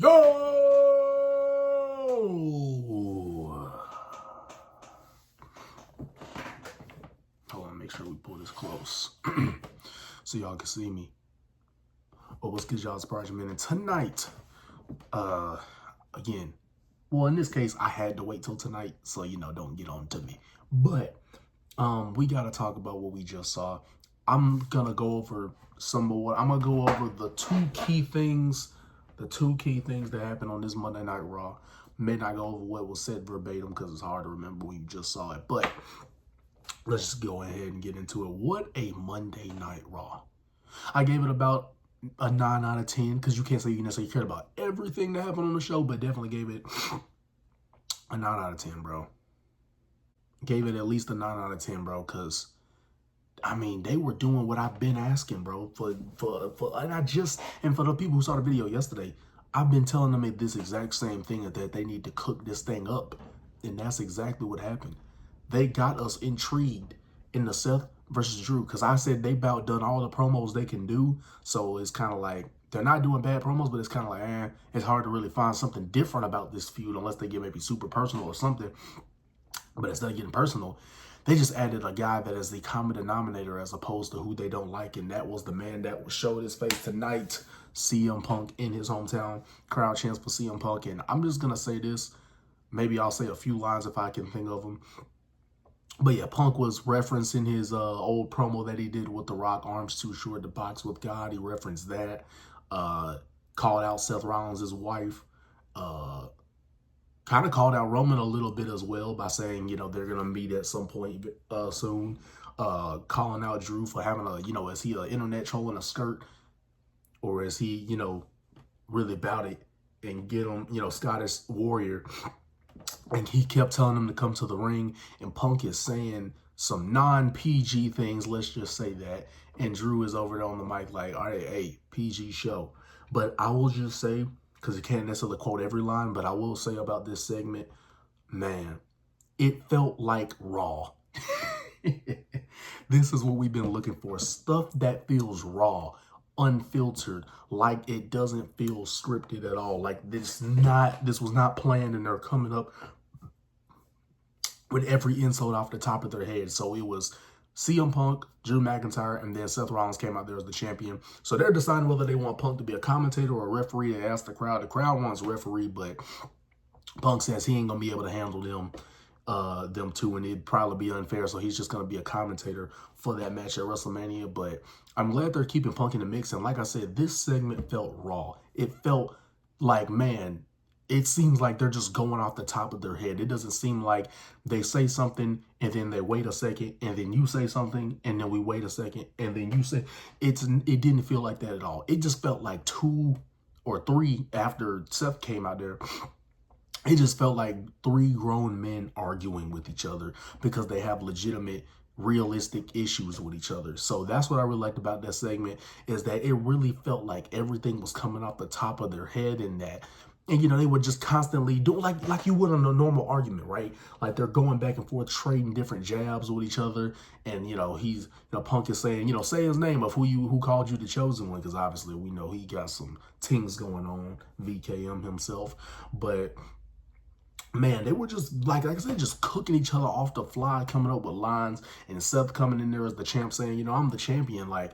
Yo! Hold on, make sure we pull this close so y'all can see me. Oh, what's good, y'all? It's Project Man. And tonight, again, well, in this case, I had to wait till tonight, so, don't get on to me. But we got to talk about what we just saw. I'm going to go over the two key things that happened on this Monday Night Raw. May not go over what was said verbatim because it's hard to remember when you just saw it. But let's just go ahead and get into it. What a Monday Night Raw. I gave it about a 9 out of 10 because you can't say you necessarily cared about everything that happened on the show, but definitely gave it a 9 out of 10, bro. Gave it at least a 9 out of 10, bro, because I mean, they were doing what I've been asking, bro. For for the people who saw the video yesterday, I've been telling them this exact same thing, that they need to cook this thing up. And that's exactly what happened. They got us intrigued in the Seth versus Drew, because I said they about done all the promos they can do. So it's kind of like, they're not doing bad promos, but it's kind of like, it's hard to really find something different about this feud unless they get maybe super personal or something. But instead of getting personal, they just added a guy that is the common denominator as opposed to who they don't like. And that was the man that showed his face tonight, CM Punk, in his hometown. Crowd chants for CM Punk. And I'm just going to say this. Maybe I'll say a few lines if I can think of them. But yeah, Punk was referencing his old promo that he did with The Rock, arms too short to box with God. He referenced that. Called out Seth Rollins' wife. Kind of called out Roman a little bit as well by saying, they're going to meet at some point soon. Calling out Drew for having is he an internet troll in a skirt? Or is he, really about it and get him, Scottish Warrior? And he kept telling him to come to the ring. And Punk is saying some non-PG things, let's just say that. And Drew is over there on the mic like, all right, hey, PG show. But I will just say, because you can't necessarily quote every line, but I will say about this segment, man, it felt like Raw. This is what we've been looking for. Stuff that feels raw, unfiltered, like it doesn't feel scripted at all. Like this was not planned, and they're coming up with every insult off the top of their head. So it was CM Punk, Drew McIntyre, and then Seth Rollins came out there as the champion. So they're deciding whether they want Punk to be a commentator or a referee. They asked the crowd. The crowd wants a referee, but Punk says he ain't going to be able to handle them two, and it'd probably be unfair. So he's just going to be a commentator for that match at WrestleMania. But I'm glad they're keeping Punk in the mix. And like I said, this segment felt raw. It felt like, man, it seems like they're just going off the top of their head. It doesn't seem like they say something and then they wait a second and then you say something and then we wait a second and then you say it didn't feel like that at all. It just felt like 2 or 3 after Seth came out there. It just felt like 3 grown men arguing with each other because they have legitimate, realistic issues with each other. So that's what I really liked about that segment, is that it really felt like everything was coming off the top of their head, and they would just constantly do like you would in a normal argument, right? Like they're going back and forth, trading different jabs with each other. And, Punk is saying, say his name of who called you the chosen one. Because obviously we know he got some things going on, VKM himself. But man, they were just, like I said, just cooking each other off the fly, coming up with lines. And Seth coming in there as the champ saying, I'm the champion. Like,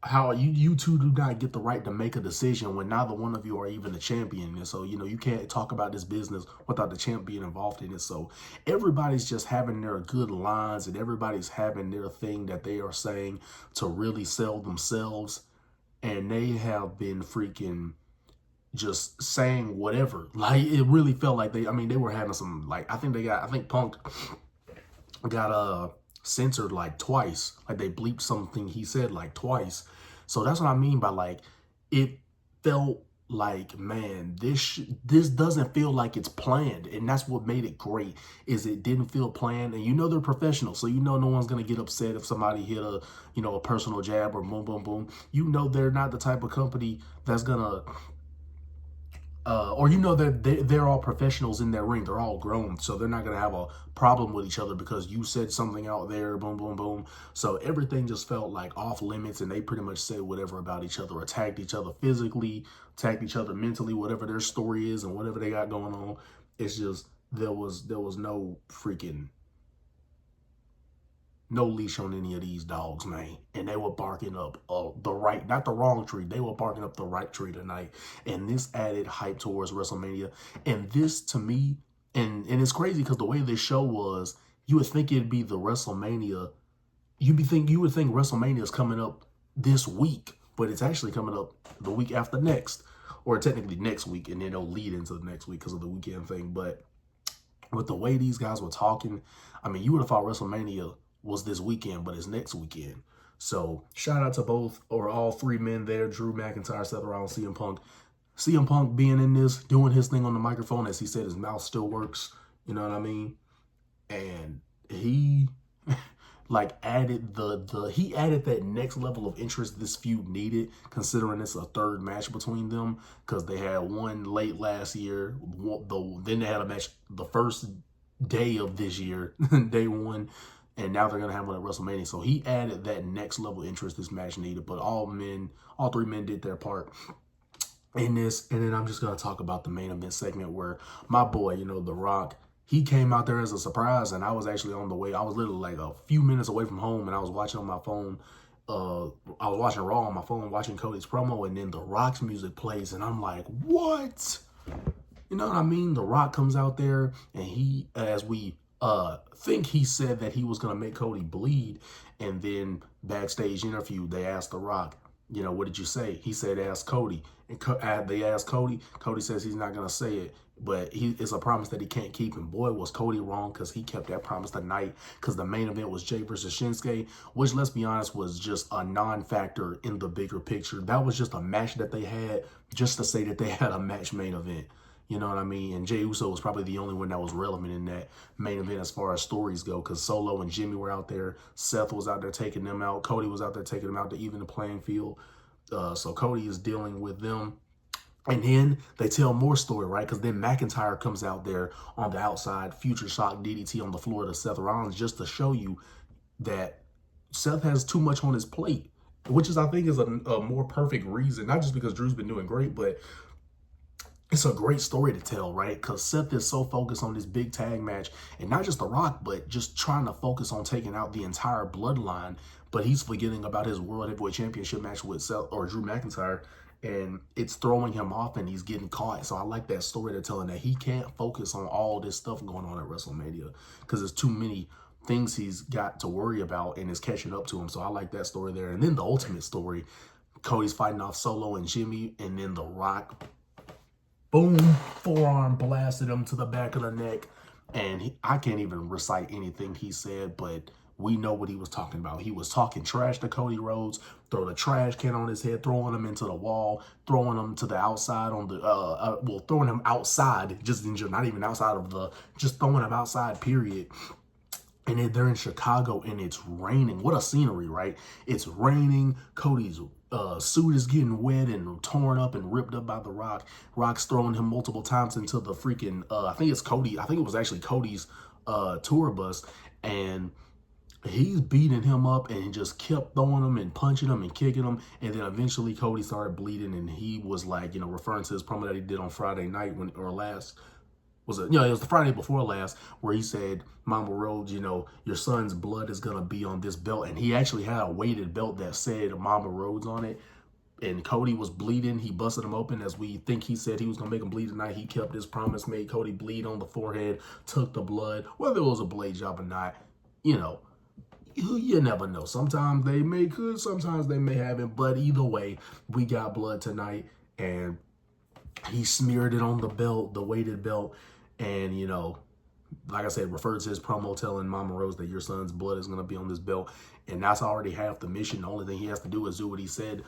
how you two do not get the right to make a decision when neither one of you are even a champion. And so, you can't talk about this business without the champ being involved in it. So everybody's just having their good lines, and everybody's having their thing that they are saying to really sell themselves. And they have been freaking just saying whatever. Like, it really felt like they were having some, like, I think Punk got censored like twice. Like they bleeped something he said like twice. So that's what I mean by, like, it felt like, man, this doesn't feel like it's planned. And that's what made it great, is it didn't feel planned. And they're professionals, so no one's gonna get upset if somebody hit a personal jab or boom boom boom. They're not the type of company that's gonna or you know that they're all professionals in their ring. They're all grown, so they're not going to have a problem with each other because you said something out there, boom, boom, boom. So everything just felt like off limits, and they pretty much said whatever about each other, attacked each other physically, attacked each other mentally, whatever their story is and whatever they got going on. It's just there was no freaking no leash on any of these dogs, man. And they were barking up the right, not the wrong tree. They were barking up the right tree tonight. And this added hype towards WrestleMania. And this, to me, and it's crazy because the way this show was, you would think it'd be the WrestleMania. You would think WrestleMania is coming up this week, but it's actually coming up the week after next, or technically next week, and then it'll lead into the next week because of the weekend thing. But with the way these guys were talking, I mean, you would have thought WrestleMania was this weekend, but it's next weekend. So shout out to both or all three men there, Drew McIntyre, Seth Rollins, CM Punk. CM Punk being in this, doing his thing on the microphone, as he said, his mouth still works. You know what I mean? And he like added he added that next level of interest this feud needed, considering it's a third match between them, because they had one late last year. Then they had a match the first day of this year, day one. And now they're going to have one at WrestleMania. So he added that next level of interest this match needed. But all three men did their part in this. And then I'm just going to talk about the main event segment where my boy, you know, The Rock, he came out there as a surprise. And I was actually on the way. I was literally like a few minutes away from home. And I was watching on my phone. I was watching Raw on my phone, watching Cody's promo. And then The Rock's music plays. And I'm like, what? You know what I mean? The Rock comes out there. And he, as we think he said that he was going to make Cody bleed. And then backstage interview, they asked The Rock, you know, what did you say? He said, ask Cody. And they asked Cody. Cody says he's not going to say it, but it's a promise that he can't keep. And boy, was Cody wrong, because he kept that promise tonight, because the main event was Jay versus Shinsuke, which, let's be honest, was just a non-factor in the bigger picture. That was just a match that they had just to say that they had a match main event. You know what I mean? And Jey Uso was probably the only one that was relevant in that main event as far as stories go, because Solo and Jimmy were out there. Seth was out there taking them out. Cody was out there taking them out to even the playing field. So Cody is dealing with them. And then they tell more story, right? Because then McIntyre comes out there on the outside, Future Shock DDT on the floor to Seth Rollins, just to show you that Seth has too much on his plate, which is, I think, is a more perfect reason, not just because Drew's been doing great, but it's a great story to tell, right? Because Seth is so focused on this big tag match, and not just The Rock, but just trying to focus on taking out the entire bloodline. But he's forgetting about his World Heavyweight Championship match with Seth or Drew McIntyre, and it's throwing him off, and he's getting caught. So I like that story to telling that he can't focus on all this stuff going on at WrestleMania because there's too many things he's got to worry about, and it's catching up to him. So I like that story there. And then the ultimate story, Cody's fighting off Solo and Jimmy, and then The Rock, boom, forearm blasted him to the back of the neck. And I can't even recite anything he said, but we know what he was talking about. He was talking trash to Cody Rhodes, throw the trash can on his head, throwing him into the wall, throwing him to the outside on the, throwing him outside, just not even outside of just throwing him outside, period. And then they're in Chicago and it's raining. What a scenery, right? It's raining. Cody's suit is getting wet and torn up and ripped up by The Rock. Rock's throwing him multiple times into the freaking, I think it's Cody. I think it was actually Cody's tour bus. And he's beating him up and just kept throwing him and punching him and kicking him. And then eventually Cody started bleeding, and he was like, you know, referring to his promo that he did on Friday night it was the Friday before last, where he said, Mama Rhodes, you know, your son's blood is going to be on this belt. And he actually had a weighted belt that said Mama Rhodes on it. And Cody was bleeding. He busted him open, as we think he said he was going to make him bleed tonight. He kept his promise, made Cody bleed on the forehead, took the blood. Whether it was a blade job or not, you know, you never know. Sometimes they may could, sometimes they may haven't. But either way, we got blood tonight. And he smeared it on the belt, the weighted belt. And, you know, like I said, referred to his promo telling Mama Rose that your son's blood is going to be on this belt. And that's already half the mission. The only thing he has to do is do what he said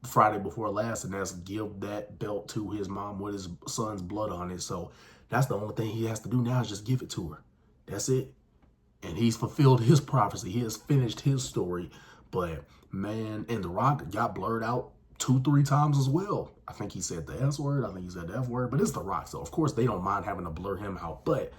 Friday before last, and that's give that belt to his mom with his son's blood on it. So that's the only thing he has to do now, is just give it to her. That's it. And he's fulfilled his prophecy. He has finished his story. But, man, and The Rock got blurred out 2-3 times as well. I think he said the S word. I think he said the F word, but it's The Rock. So, of course, they don't mind having to blur him out. But,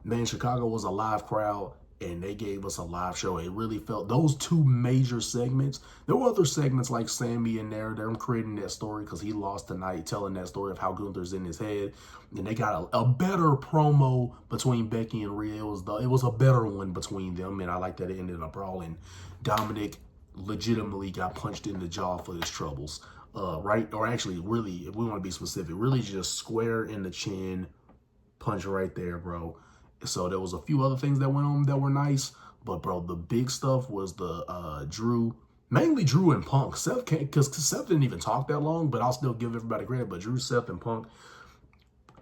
man, Chicago was a live crowd, and they gave us a live show. It really felt those two major segments. There were other segments like Sammy in there. They're creating that story because he lost tonight, telling that story of how Gunther's in his head. And they got a better promo between Becky and Rhea. It was a better one between them, and I like that it ended up brawling. Dominic legitimately got punched in the jaw for his troubles, right? Or actually, really, if we want to be specific, really just square in the chin, punch right there, bro. So there was a few other things that went on that were nice, but bro, the big stuff was the Drew, mainly Drew and Punk. Seth can't, because Seth didn't even talk that long, but I'll still give everybody credit. But Drew, Seth, and Punk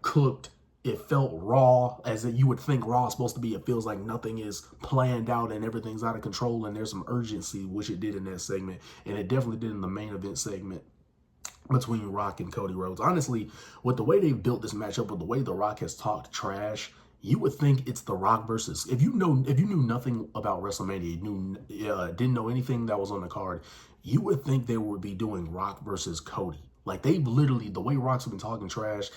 cooked. It felt raw, as you would think raw is supposed to be. It feels like nothing is planned out and everything's out of control, and there's some urgency, which it did in that segment, and it definitely did in the main event segment between Rock and Cody Rhodes. Honestly, with the way they've built this matchup, with the way The Rock has talked trash, you would think it's The Rock versus, if you knew nothing about WrestleMania, didn't know anything that was on the card, you would think they would be doing Rock versus Cody. Like, they've literally, the way Rock's been talking trash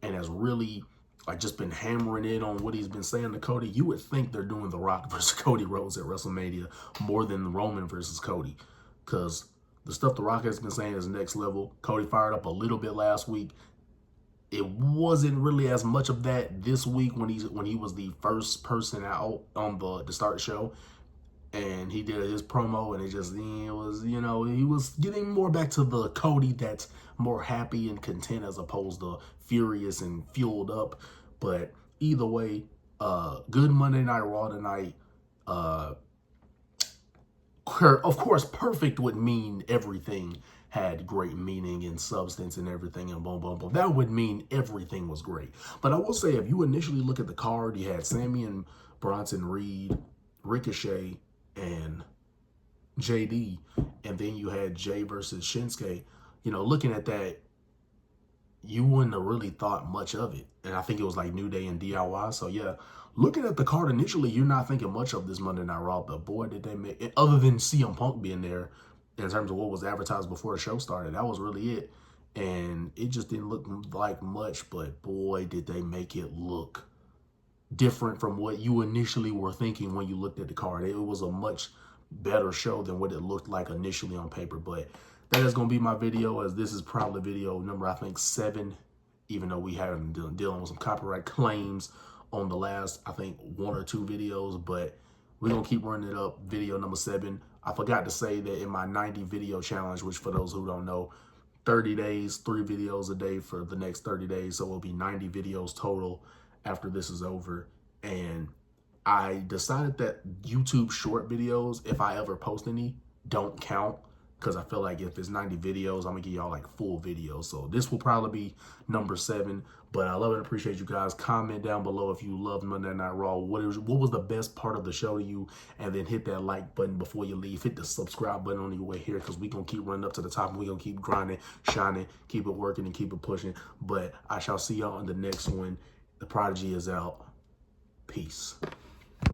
and has really like just been hammering in on what he's been saying to Cody, you would think they're doing The Rock versus Cody Rhodes at WrestleMania more than Roman versus Cody, because the stuff The Rock has been saying is next level. Cody fired up a little bit last week. It wasn't really as much of that this week when he was the first person out on the start show, and he did his promo, and it was, you know, he was getting more back to the Cody that's more happy and content as opposed to furious and fueled up. But either way, good Monday Night Raw tonight. Of course, perfect would mean everything had great meaning and substance and everything, and boom, boom, boom. That would mean everything was great. But I will say, if you initially look at the card, you had Sammy and Bronson Reed, Ricochet, and JD, and then you had Jay versus Shinsuke. You know, looking at that, you wouldn't have really thought much of it. And I think it was like New Day and DIY. So yeah, looking at the card initially, you're not thinking much of this Monday Night Raw. But boy, did they make it, other than CM Punk being there in terms of what was advertised before the show started. That was really it. And it just didn't look like much, but boy, did they make it look different from what you initially were thinking when you looked at the card. It was a much better show than what it looked like initially on paper. But that is going to be my video, as this is probably video number, I think, 7, even though we haven't been dealing with some copyright claims on the last, I think, 1 or 2 videos. But we're going to keep running it up. Video number 7. I forgot to say that in my 90 video challenge, which for those who don't know, 30 days, 3 videos a day for the next 30 days. So it'll be 90 videos total after this is over. And I decided that YouTube short videos, if I ever post any, don't count, because I feel like if it's 90 videos, I'm gonna give y'all like full videos. So this will probably be number 7. But I love and appreciate you guys. Comment down below if you loved Monday Night Raw. What was the best part of the show to you? And then hit that like button before you leave. Hit the subscribe button on your way here, because we're going to keep running up to the top, and we're going to keep grinding, shining, keep it working, and keep it pushing. But I shall see y'all on the next one. The Prodigy is out. Peace.